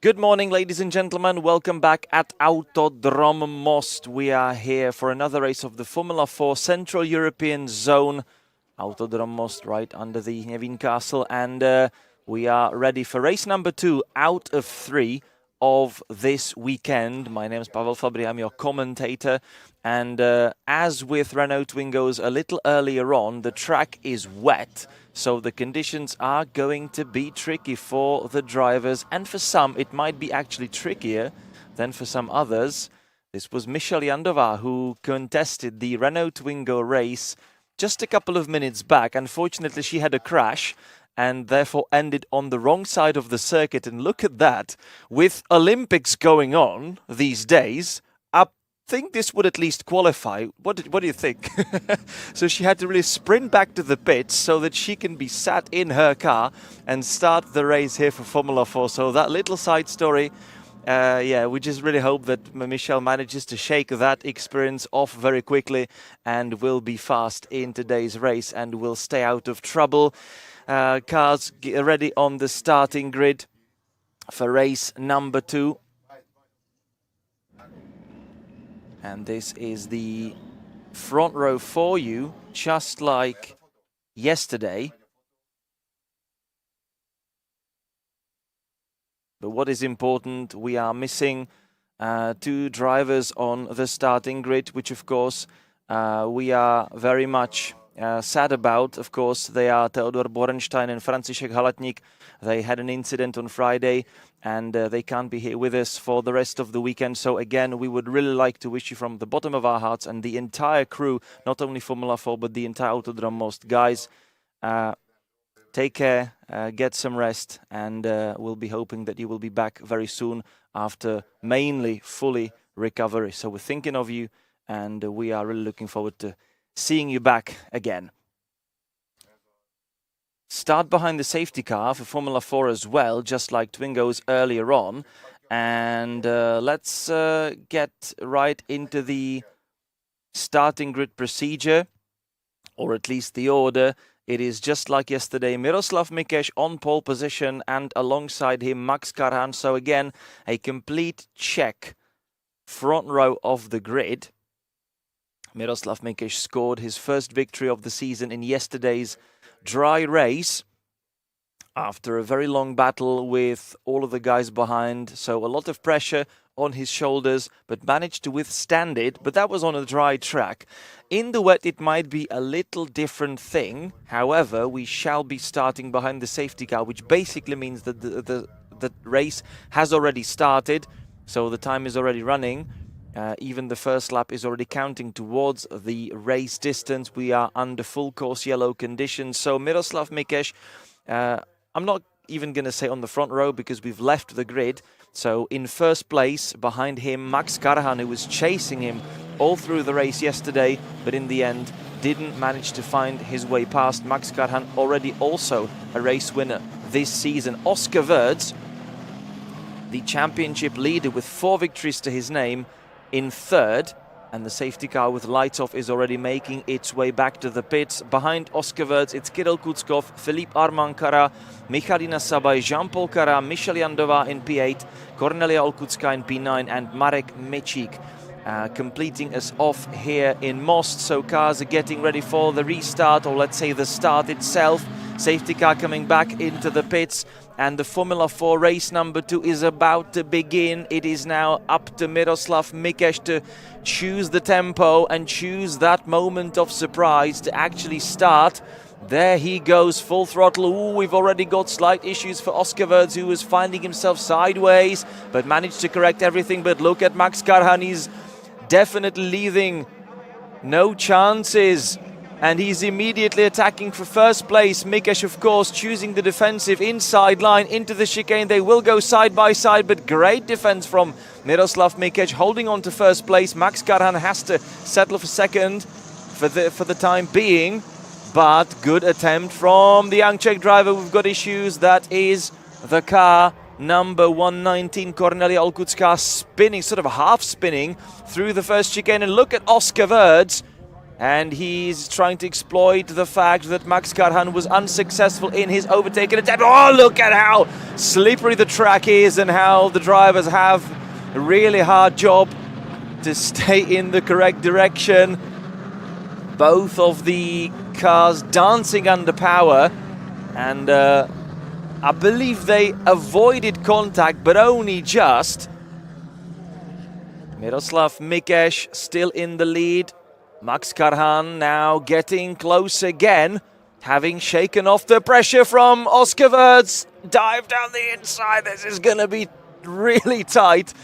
Good morning, ladies and gentlemen. Welcome back at Autodrom Most. We are here for another race of the Formula 4 Central European Zone. Autodrom Most right under the Nevin Castle. And we are ready for race number 2 out of 3 of this weekend. My name is Pavel Fabry. I'm your commentator. And as with Renault Twingos a little earlier on, the track is wet. So the conditions are going to be tricky for the drivers, and for some it might be actually trickier than for some others. This was Michelle Jandová who contested the Renault Twingo race just a couple of minutes back. Unfortunately, she had a crash and therefore ended on the wrong side of the circuit. And look at that, with Olympics going on these days, I think this would at least qualify. What do you think? So she had to really sprint back to the pits so that she can be sat in her car and start the race here for Formula 4. So that little side story, we just really hope that Michelle manages to shake that experience off very quickly and will be fast in today's race and will stay out of trouble. Cars get ready on the starting grid for race number 2. And this is the front row for you, just like yesterday. But what is important, we are missing 2 drivers on the starting grid, which of course we are very much sad about. Of course, they are Theodor Borenstein and František Halatník. They had an incident on Friday and they can't be here with us for the rest of the weekend. So again, we would really like to wish you from the bottom of our hearts and the entire crew, not only Formula 4, but the entire Autodrom Most. Guys, take care, get some rest, and we'll be hoping that you will be back very soon after mainly fully recovery. So we're thinking of you and we are really looking forward to seeing you back again. Start behind the safety car for Formula 4 as well, just like Twingos earlier on. And let's get right into the starting grid procedure, or at least the order. It is just like yesterday. Miroslav Mikeš on pole position and alongside him Max Karhan. So again, a complete Czech front row of the grid. Miroslav Mikeš scored his first victory of the season in yesterday's dry race after a very long battle with all of the guys behind. So a lot of pressure on his shoulders, but managed to withstand it. But that was on a dry track. In the wet, it might be a little different thing. However, we shall be starting behind the safety car, which basically means that the race has already started. So the time is already running. Even the first lap is already counting towards the race distance. We are under full course yellow conditions. So Miroslav Mikeš, I'm not even going to say on the front row because we've left the grid. So in first place, behind him, Max Karhan, who was chasing him all through the race yesterday, but in the end didn't manage to find his way past. Max Karhan already also a race winner this season. Oscar Wirtz, the championship leader with 4 victories to his name, in third, and the safety car with lights off is already making its way back to the pits. Behind Oscar Wirtz, it's Kirill Kuckov, Philippe Armand Kara, Michalina Sabaj, Jean-Paul Kara, Michelle Jandová in P8, Kornelia Olkutská in P9, and Marek Mečík completing us off here in Most. So cars are getting ready for the restart, or let's say the start itself. Safety car coming back into the pits. And the Formula 4 race number 2 is about to begin. It is now up to Miroslav Mikeš to choose the tempo and choose that moment of surprise to actually start. There he goes, full throttle. Ooh, we've already got slight issues for Oscar Wirtz, who was finding himself sideways, but managed to correct everything. But look at Max Karhan, he's definitely leaving no chances. And he's immediately attacking for first place. Mikeš, of course, choosing the defensive inside line into the chicane. They will go side by side, but great defense from Miroslav Mikeš, holding on to first place. Max Karhan has to settle for second for the time being. But good attempt from the young Czech driver. We've got issues. That is the car number 119, Kornelia Olkutská, spinning, sort of half spinning through the first chicane. And look at Oscar Wirtz. And he's trying to exploit the fact that Max Karhan was unsuccessful in his overtaking attempt. Oh, look at how slippery the track is and how the drivers have a really hard job to stay in the correct direction. Both of the cars dancing under power, and I believe they avoided contact, but only just. Miroslav Mikeš still in the lead. Max Karhan now getting close again, having shaken off the pressure from Oscar Wirtz. Dive down the inside. This is going to be really tight.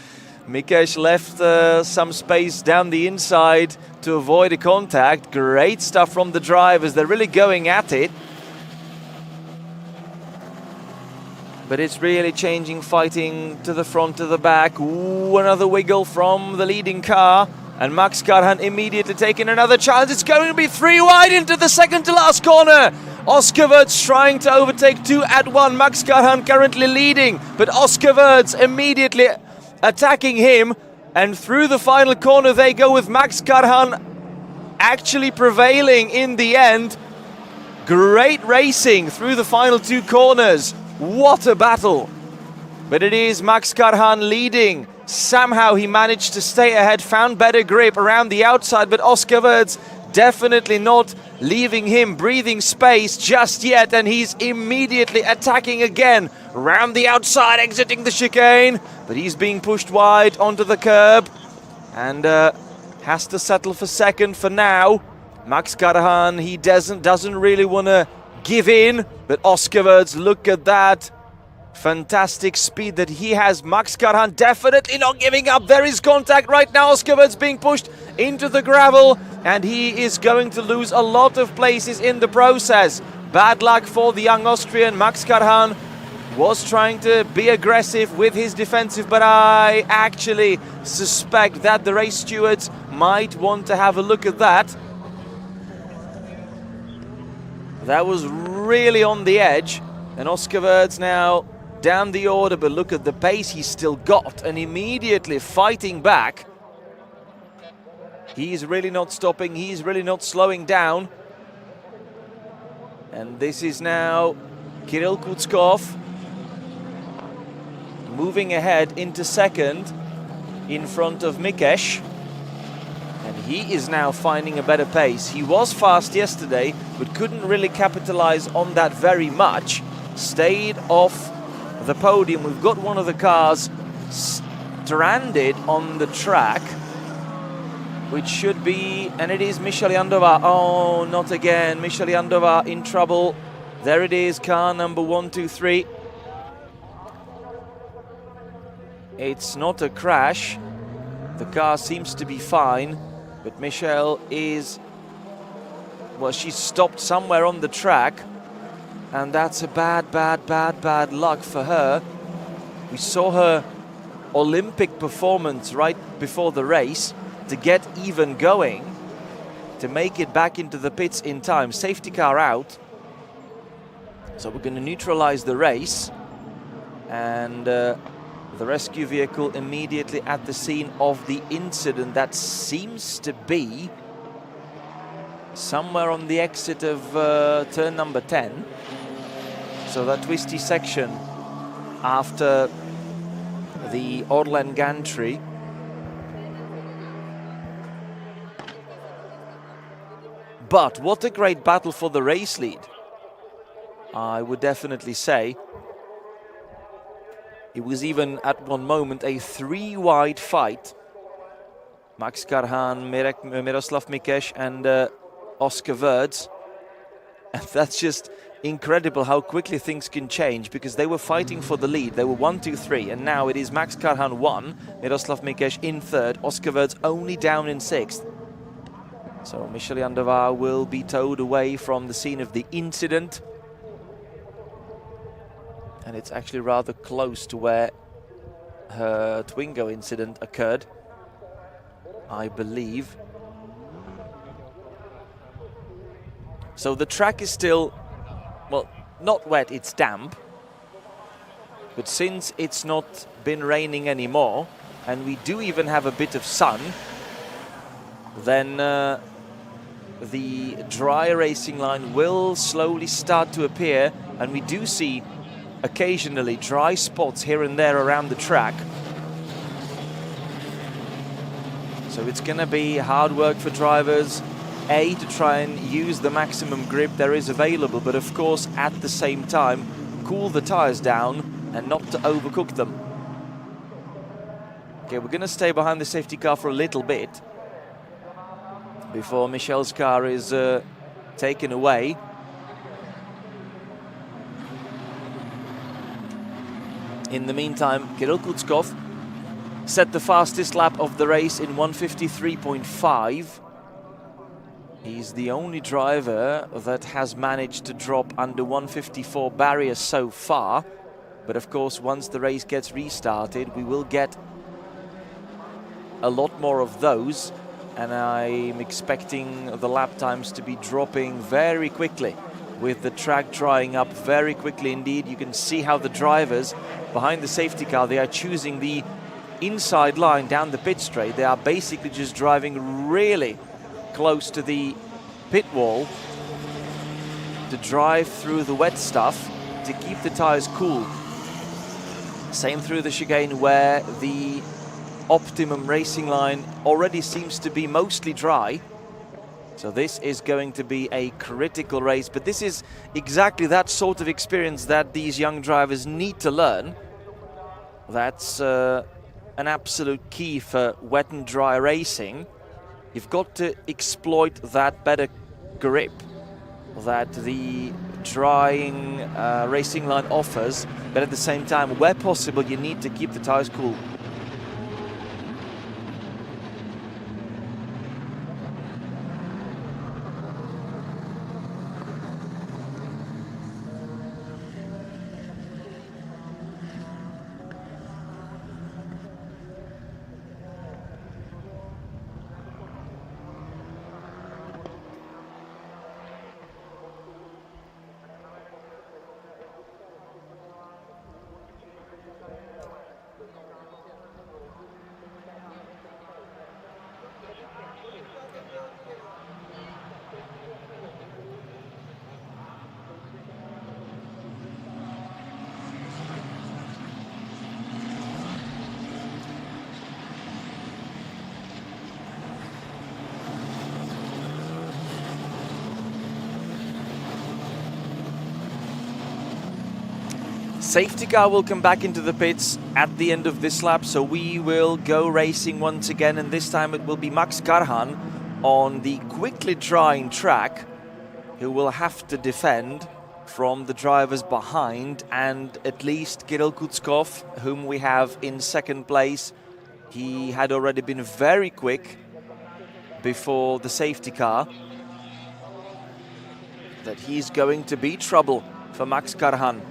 Mikeš left some space down the inside to avoid a contact. Great stuff from the drivers. They're really going at it. But it's really changing, fighting to the front, to the back. Ooh, another wiggle from the leading car. And Max Karhan immediately taking another chance. It's going to be 3 wide into the second to last corner. Oscar Wirtz trying to overtake 2 at 1. Max Karhan currently leading, but Oscar Wirtz immediately attacking him. And through the final corner they go, with Max Karhan actually prevailing in the end. Great racing through the final 2 corners. What a battle. But it is Max Karhan leading. Somehow he managed to stay ahead, found better grip around the outside, but Oscar Wirtz definitely not leaving him breathing space just yet, and he's immediately attacking again around the outside, exiting the chicane, but he's being pushed wide onto the curb and has to settle for second for now. Max Karhan, he doesn't really want to give in, but Oscar Wirtz, look at that. Fantastic speed that he has. Max Karhan definitely not giving up. There is contact right now. Oscar Wirtz being pushed into the gravel, and he is going to lose a lot of places in the process. Bad luck for the young Austrian. Max Karhan was trying to be aggressive with his defensive, but I actually suspect that the race stewards might want to have a look at that. That was really on the edge, and Oscar Wirtz now down the order, but look at the pace he's still got, and immediately fighting back. He's really not stopping, he's really not slowing down. And this is now Kirill Kutskov moving ahead into second in front of Mikeš. And he is now finding a better pace. He was fast yesterday, but couldn't really capitalize on that very much. Stayed off the podium. We've got one of the cars stranded on the track, which should be, and it is Michel Jandova. Oh, not again. Michel Jandova in trouble. There it is, car number 123. It's not a crash. The car seems to be fine, but Michel is, well, she's stopped somewhere on the track, and that's a bad luck for her. We saw her Olympic performance right before the race to get even going, to make it back into the pits in time. Safety car out. So we're going to neutralize the race, and the rescue vehicle immediately at the scene of the incident. That seems to be somewhere on the exit of turn number 10. So that twisty section after the Orlen gantry. But what a great battle for the race lead, I would definitely say. It was even at one moment a 3-wide fight. Max Karhan, Miroslav Mikeš and Oscar Wirtz. And that's just incredible how quickly things can change, because they were fighting for the lead. They were 1, 2, 3, and now it is Max Karhan 1, Miroslav Mikeš in 3rd, Oscar Wirtz only down in 6th. So Michel Jandova will be towed away from the scene of the incident. And it's actually rather close to where her Twingo incident occurred, I believe. So the track is still, well, not wet, it's damp. But since it's not been raining anymore, and we do even have a bit of sun, then the dry racing line will slowly start to appear, and we do see occasionally dry spots here and there around the track. So it's going to be hard work for drivers, A, to try and use the maximum grip there is available, but of course at the same time cool the tires down and not to overcook them. Okay, we're going to stay behind the safety car for a little bit before Michel's car is taken away. In the meantime, Kirill Kutskov set the fastest lap of the race in 1:53.5. He's the only driver that has managed to drop under 1:54 barrier so far. But of course, once the race gets restarted, we will get a lot more of those. And I'm expecting the lap times to be dropping very quickly, with the track drying up very quickly indeed. You can see how the drivers behind the safety car, they are choosing the inside line down the pit straight. They are basically just driving really close to the pit wall to drive through the wet stuff to keep the tires cool. Same through the chicane, where the optimum racing line already seems to be mostly dry. So this is going to be a critical race, but this is exactly that sort of experience that these young drivers need to learn. That's an absolute key for wet and dry racing. You've got to exploit that better grip that the drying racing line offers, but at the same time, where possible, you need to keep the tires cool. Safety car will come back into the pits at the end of this lap, so we will go racing once again, and this time it will be Max Karhan on the quickly drying track, who will have to defend from the drivers behind, and at least Kirill Kutskov, whom we have in second place. He had already been very quick before the safety car. That he's going to be trouble for Max Karhan.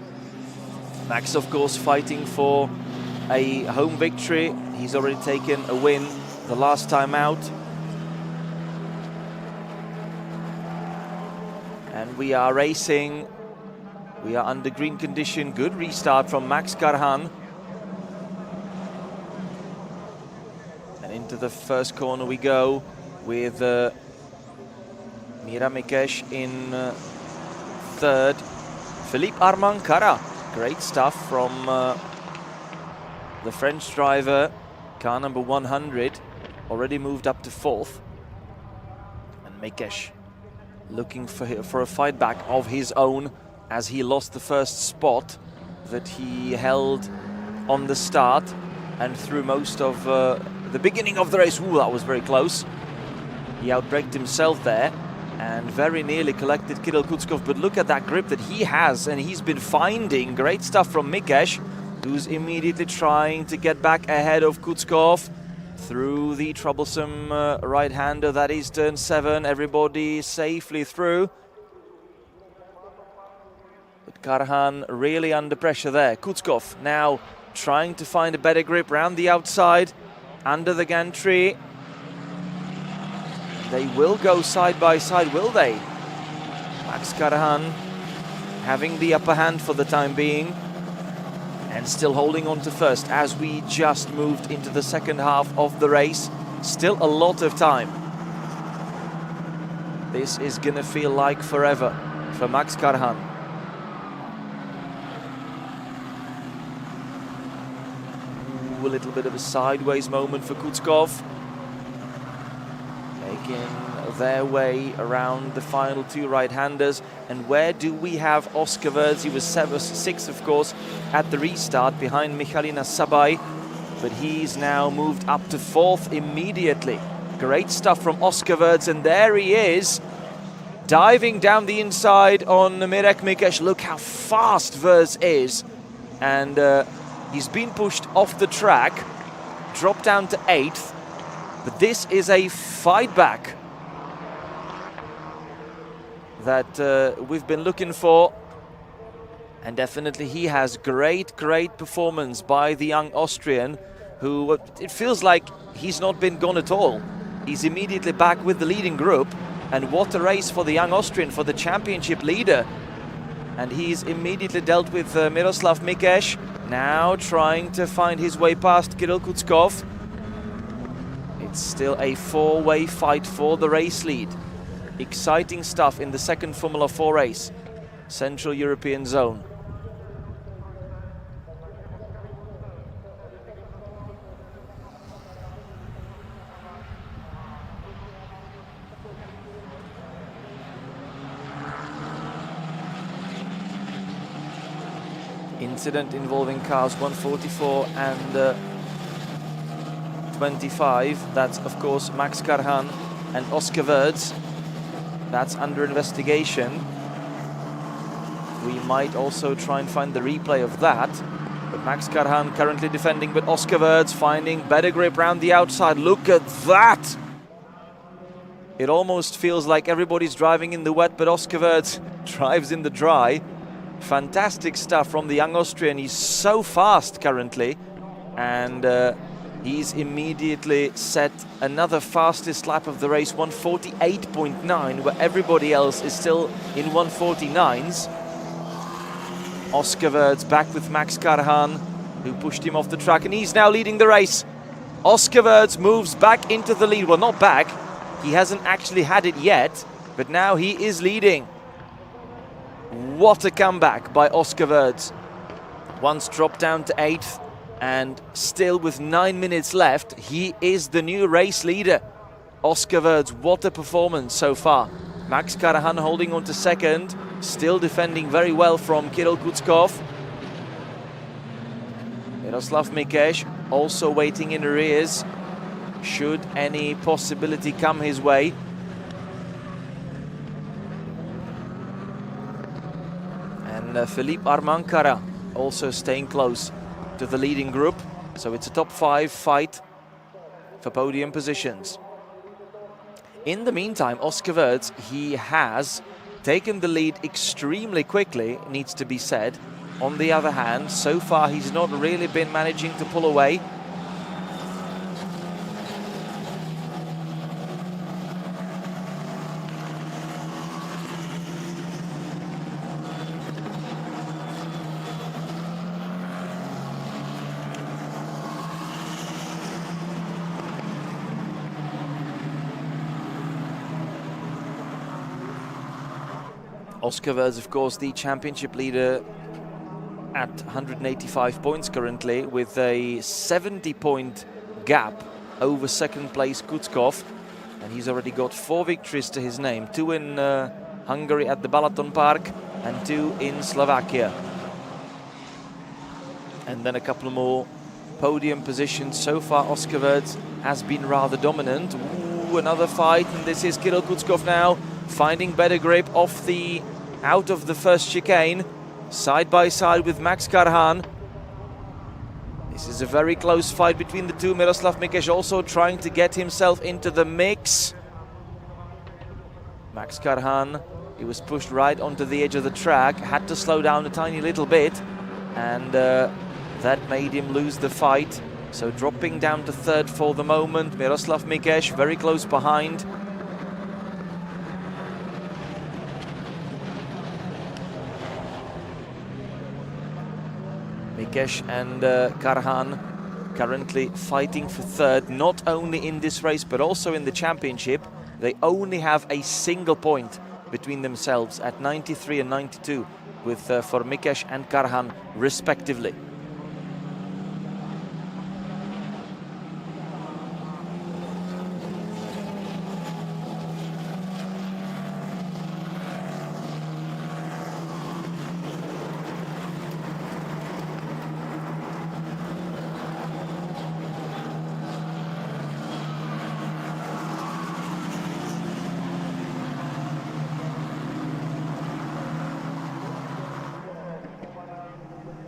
Max, of course, fighting for a home victory. He's already taken a win the last time out. And we are racing. We are under green condition. Good restart from Max Karhan. And into the first corner we go with Mira Mikesh in third. Philippe Armand Cara. Great stuff from the French driver, car number 100, already moved up to fourth. And Mikesh looking for a fight back of his own, as he lost the first spot that he held on the start and through most of the beginning of the race. Ooh, that was very close. He outbraked himself there and very nearly collected Kirill Kutskov, but look at that grip that he has, and he's been finding great stuff from Mikesh, who's immediately trying to get back ahead of Kutskov through the troublesome right-hander. That is turn 7, everybody safely through. But Karhan really under pressure there. Kutskov now trying to find a better grip round the outside, under the gantry. They will go side by side, will they? Max Karhan having the upper hand for the time being and still holding on to first as we just moved into the second half of the race. Still a lot of time. this is gonna feel like forever for Max Karhan. Ooh, a little bit of a sideways moment for Kutskov. Making their way around the final two right-handers. And where do we have Oscar Wirtz? He was 6th, of course, at the restart behind Michalina Sabai, but he's now moved up to 4th immediately. Great stuff from Oscar Wirtz, and there he is, diving down the inside on Mirek Mikeš. Look how fast Wirtz is, and he's been pushed off the track, dropped down to 8th, but this is a fight back that we've been looking for, and definitely he has great performance by the young Austrian, who it feels like he's not been gone at all. He's immediately back with the leading group, and what a race for the young Austrian, for the championship leader. And he's immediately dealt with Miroslav Mikeš, now trying to find his way past Kirill Kutskov. It's still a 4-way fight for the race lead. Exciting stuff in the second Formula 4 race, Central European zone. Incident involving cars 144 and 25. That's, of course, Max Karhan and Oscar Wirtz. That's under investigation. We might also try and find the replay of that. But Max Karhan currently defending, but Oscar Wirtz finding better grip around the outside. Look at that! It almost feels like everybody's driving in the wet, but Oscar Wirtz drives in the dry. Fantastic stuff from the young Austrian. He's so fast currently, and he's immediately set another fastest lap of the race, 148.9, where everybody else is still in 149s. Oscar Wirtz back with Max Karhan, who pushed him off the track, and he's now leading the race. Oscar Wirtz moves back into the lead. Well, not back. He hasn't actually had it yet, but now he is leading. What a comeback by Oscar Wirtz. Once dropped down to 8th, and still with 9 minutes left, he is the new race leader. Oscar Wirtz, what a performance so far. Max Karhan holding on to 2nd, still defending very well from Kirill Kutskov. Miroslav Mikeš also waiting in arrears, should any possibility come his way. And Philippe Armankara also staying close to the leading group. So it's a top 5 fight for podium positions. In the meantime, Oscar Wirtz, he has taken the lead extremely quickly, needs to be said. On the other hand, so far he's not really been managing to pull away. Oscar Wirtz, of course, the championship leader at 185 points currently, with a 70-point gap over 2nd place Kutskov. And he's already got 4 victories to his name, 2 in Hungary at the Balaton Park and 2 in Slovakia. And then a couple more podium positions. So far, Oscar Wirtz has been rather dominant. Ooh, another fight, and this is Kirill Kutskov now, finding better grip off the out of the first chicane, side by side with Max Karhan. This is a very close fight between the two. Miroslav Mikeš also trying to get himself into the mix. Max Karhan, he was pushed right onto the edge of the track, had to slow down a tiny little bit, and that made him lose the fight. So dropping down to 3rd for the moment. Miroslav Mikeš very close behind. Mikeš and Karhan currently fighting for 3rd, not only in this race but also in the championship. They only have a single point between themselves at 93 and 92 with for Mikesh and Karhan respectively.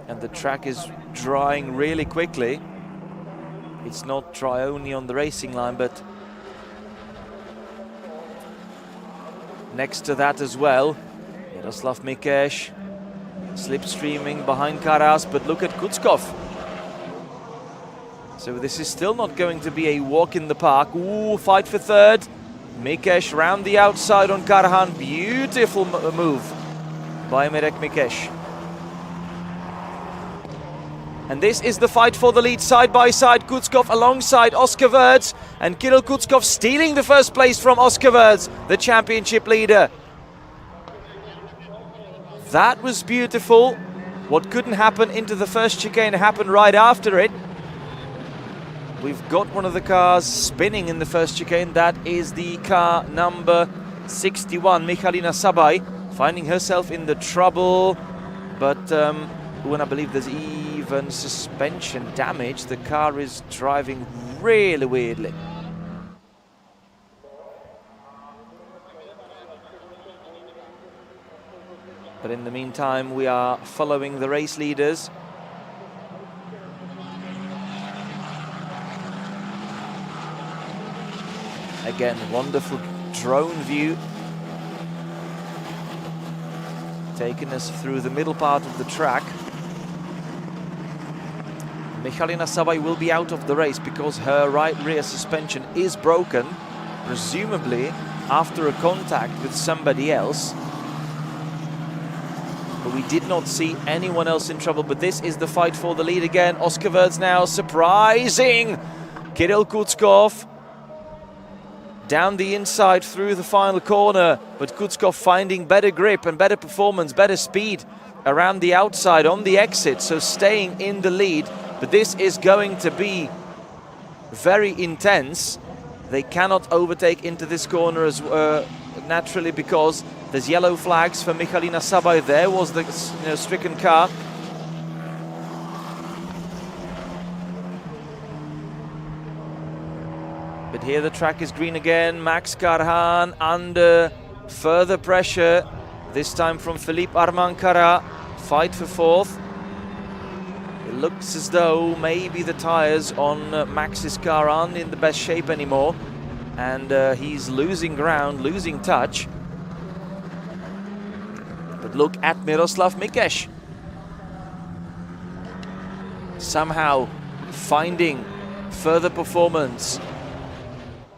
And the track is drying really quickly. It's not dry only on the racing line, but next to that as well. Miroslav Mikesh slipstreaming behind Karas, but look at Kutskov. So this is still not going to be a walk in the park. Ooh, fight for third. Mikesh round the outside on Karhan. Beautiful move by Mirek Mikesh. And this is the fight for the lead side by side. Kutskov alongside Oscar Wirtz, and Kirill Kutskov stealing the first place from Oscar Wirtz, the championship leader. That was beautiful. What couldn't happen into the first chicane happened right after it. We've got one of the cars spinning in the first chicane. That is the car number 61, Michalina Sabai, finding herself in the trouble. But when I believe there's even suspension damage, the car is driving really weirdly. But in the meantime, we are following the race leaders. Again, wonderful drone view, taking us through the middle part of the track. Michalina Sabai will be out of the race because her right rear suspension is broken, presumably after a contact with somebody else. But we did not see anyone else in trouble. But this is the fight for the lead again. Oscar Wirtz now surprising Kirill Kutskov down the inside through the final corner, but Kutskov finding better grip and better performance, better speed around the outside on the exit, so staying in the lead. But this is going to be very intense. They cannot overtake into this corner as naturally, because there's yellow flags for Michalina Sabai. There was the stricken car. But here the track is green again. Max Karhan under further pressure, this time from Philippe Armankara. Fight for fourth. It looks as though maybe the tires on Max's car aren't in the best shape anymore, and he's losing ground, losing touch. But look at Miroslav Mikesh, somehow finding further performance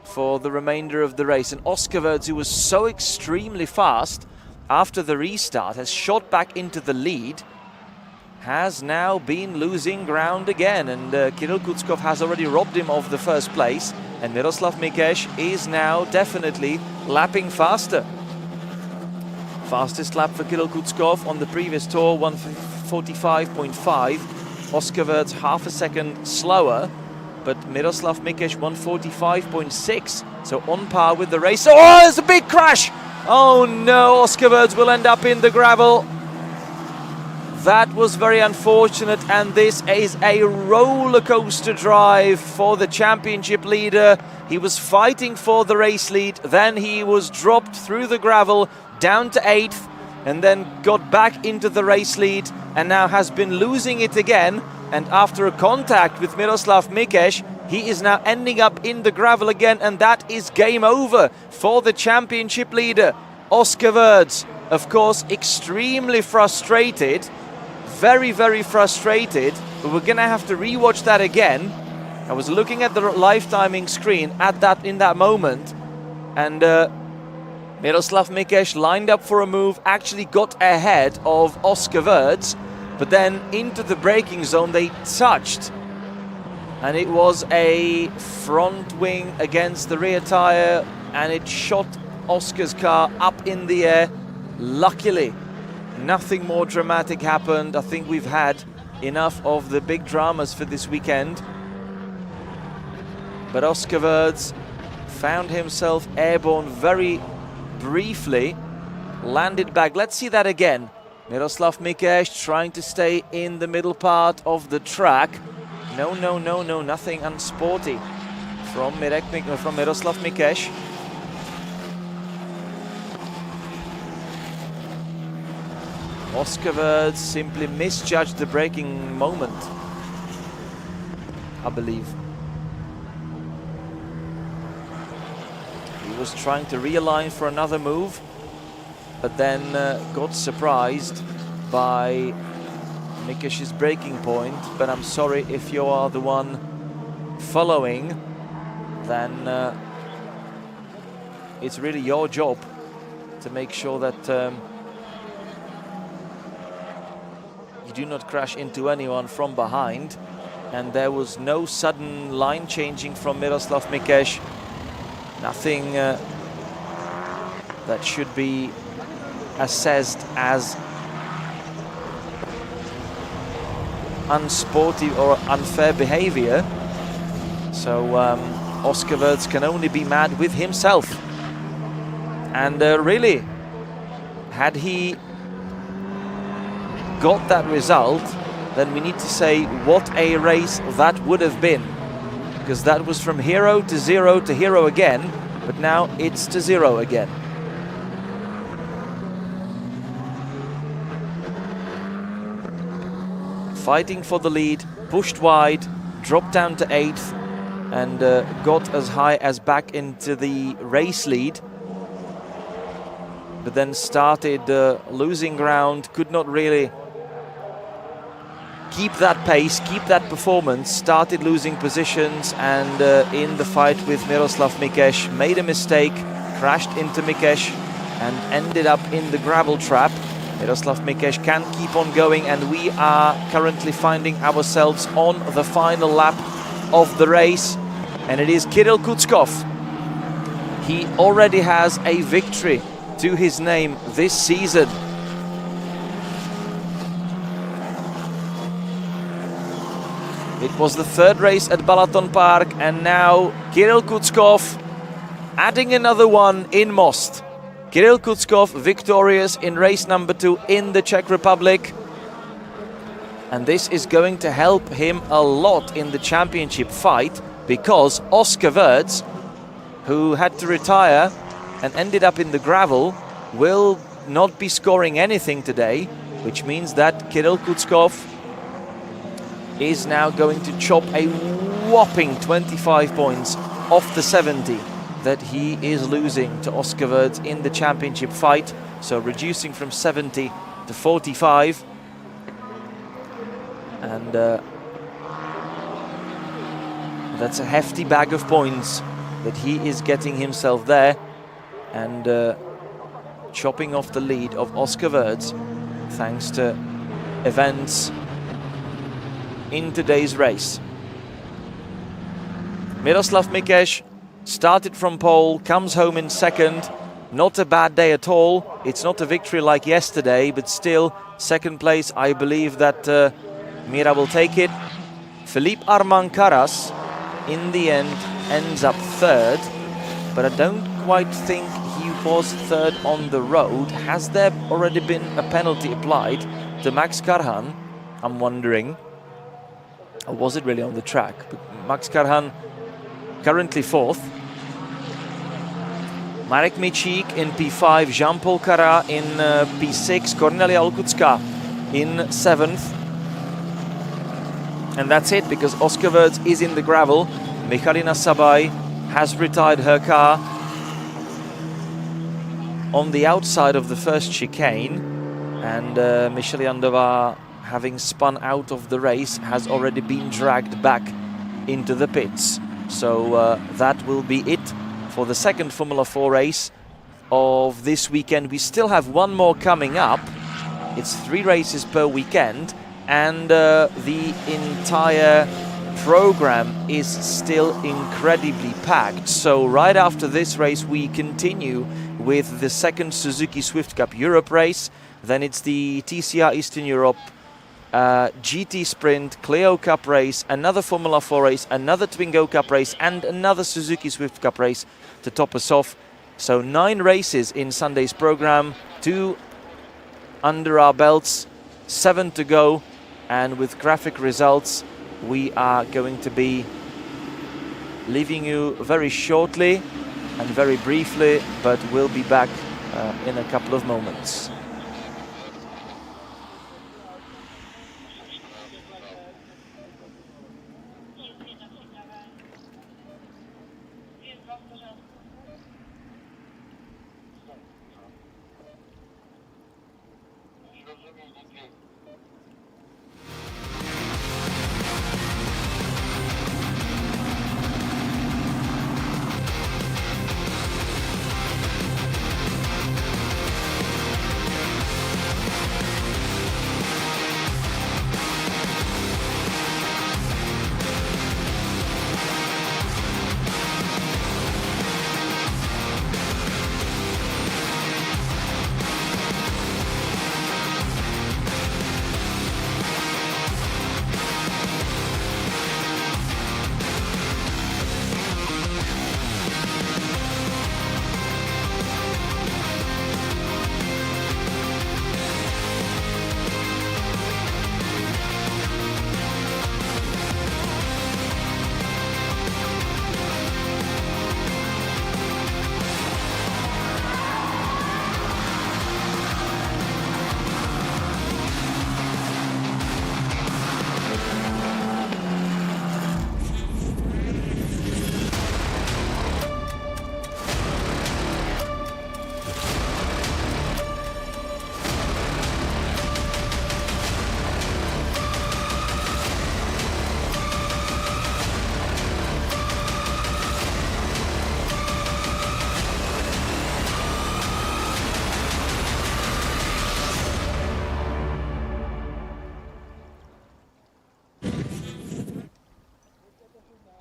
for the remainder of the race. And Oscar Wirtz, who was so extremely fast after the restart, has shot back into the lead, has now been losing ground again, and Kirill Kutskov has already robbed him of the first place, and Miroslav Mikesh is now definitely lapping faster. Fastest lap for Kirill Kutskov on the previous tour, 1:45.5. Oscar Wirtz half a second slower, but Miroslav Mikesh 1:45.6, so on par with the race. Oh, there's a big crash! Oh no, Oscar Wirtz will end up in the gravel. That was very unfortunate, and this is a roller coaster drive for the championship leader. He was fighting for the race lead, then he was dropped through the gravel down to 8th, and then got back into the race lead, and now has been losing it again. And after a contact with Miroslav Mikesh, he is now ending up in the gravel again, and that is game over for the championship leader, Oscar Wirtz. Of course, extremely frustrated. Very, very frustrated, but we're gonna have to rewatch that again. I was looking at the live timing screen in that moment, and Miroslav Mikesh lined up for a move, actually got ahead of Oscar Wirtz, but then into the braking zone they touched, and it was a front wing against the rear tire and it shot Oscar's car up in the air. Luckily, nothing more dramatic happened. I think we've had enough of the big dramas for this weekend. But Oscar Wirtz found himself airborne very briefly, landed back. Let's see that again. Miroslav Mikeš trying to stay in the middle part of the track. No, nothing unsporty from Miroslav Mikeš. Oscar Wirtz simply misjudged the braking moment, I believe. He was trying to realign for another move, but then got surprised by Mikeš's braking point. But I'm sorry, if you are the one following, then it's really your job to make sure that you do not crash into anyone from behind. And there was no sudden line changing from Miroslav Mikeš. Nothing that should be assessed as unsporty or unfair behavior. So Oscar Wirtz can only be mad with himself. And really, had he got that result, then we need to say what a race that would have been. Because that was from hero to hero again, but now it's to zero again. Fighting for the lead, pushed wide, dropped down to 8th, and got as high as back into the race lead. But then started losing ground, could not really keep that pace, keep that performance, started losing positions, and in the fight with Miroslav Mikeš, made a mistake, crashed into Mikeš, and ended up in the gravel trap. Miroslav Mikeš can keep on going, and we are currently finding ourselves on the final lap of the race, and it is Kirill Kuckov. He already has a victory to his name this season. It was the 3rd race at Balaton Park, and now Kirill Kuckov adding another one in Most. Kirill Kuckov victorious in race number 2 in the Czech Republic. And this is going to help him a lot in the championship fight, because Oscar Wirtz, who had to retire and ended up in the gravel, will not be scoring anything today, which means that Kirill Kuckov is now going to chop a whopping 25 points off the 70 that he is losing to Oscar Wirtz in the championship fight. So reducing from 70 to 45. And that's a hefty bag of points that he is getting himself there, and chopping off the lead of Oscar Wirtz thanks to events in today's race. Miroslav Mikeš started from pole, comes home in 2nd. Not a bad day at all. It's not a victory like yesterday, but still 2nd place. I believe that Mira will take it. Philippe Armand Caras in the end ends up 3rd, but I don't quite think he was 3rd on the road. Has there already been a penalty applied to Max Karhan? I'm wondering. Or was it really on the track? But Max Karhan currently 4th. Marek Mičík in P5, Jean-Paul Carat in P6, Kornelia Olkucka in 7th. And that's it, because Oscar Wirtz is in the gravel. Michalina Sabaj has retired her car on the outside of the first chicane, and Michelle Yandova, having spun out of the race, has already been dragged back into the pits. So that will be it for the 2nd Formula 4 race of this weekend. We still have one more coming up. It's 3 races per weekend, and the entire program is still incredibly packed. So right after this race, we continue with the second Suzuki Swift Cup Europe race. Then it's the TCR Eastern Europe GT Sprint, Clio Cup race, another Formula 4 race, another Twingo Cup race, and another Suzuki Swift Cup race to top us off. So 9 races in Sunday's program, 2 under our belts, 7 to go, and with graphic results, we are going to be leaving you very shortly and very briefly, but we'll be back in a couple of moments.